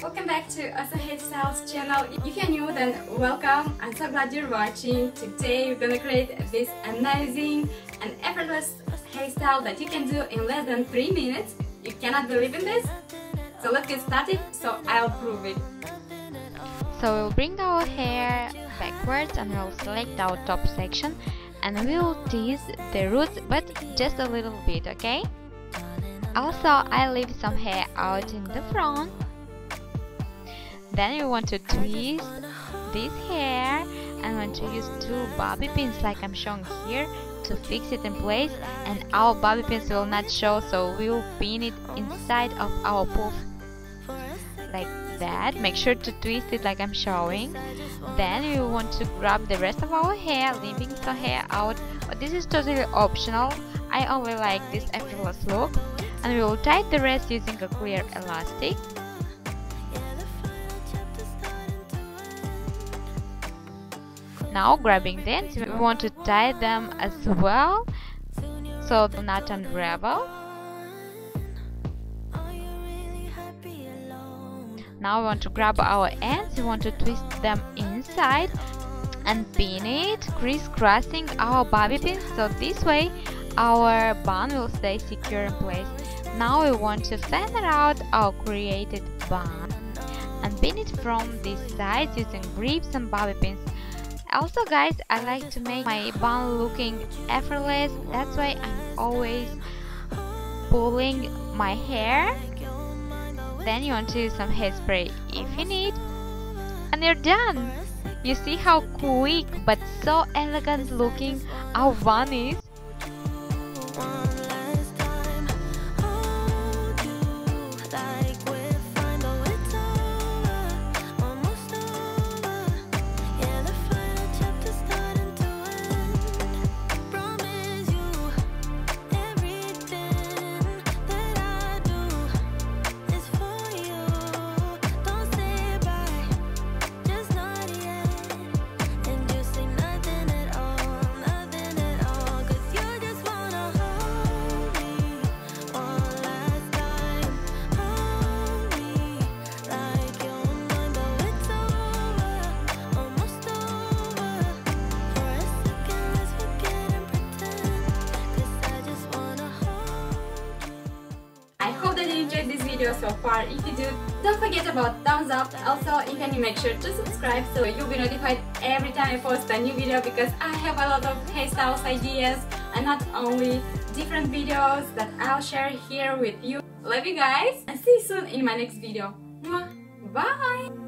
Welcome back to Awesome Hairstyles channel. If you're new, then welcome. I'm so glad you're watching. Today we're gonna create this amazing and effortless hairstyle that you can do in less than 3 minutes. You cannot believe in this? So let's get started, so I'll prove it. So we'll bring our hair backwards and we'll select our top section and we'll tease the roots, but just a little bit, okay? Also, I leave some hair out in the front. Then you want to twist this hair and want to use 2 bobby pins like I'm showing here to fix it in place, and our bobby pins will not show, so we'll pin it inside of our poof like that. Make sure to twist it like I'm showing. Then you want to grab the rest of our hair, leaving some hair out, but this is totally optional. I only like this effortless look, and we will tie the rest using a clear elastic. Now grabbing the ends, we want to tie them as well, so do not unravel. Now we want to grab our ends, we want to twist them inside and pin it, crisscrossing our bobby pins, so this way our bun will stay secure in place. Now we want to fan out our created bun and pin it from this side using grips and bobby pins. Also guys, I like to make my bun looking effortless, that's why I'm always pulling my hair. Then you want to use some hairspray if you need, and you're done. You see how quick but so elegant looking our bun is? I hope that you enjoyed this video so far. If you do, don't forget about thumbs up. Also, you can make sure to subscribe so you'll be notified every time I post a new video, because I have a lot of hairstyles ideas and not only different videos that I'll share here with you. Love you guys and see you soon in my next video. Bye!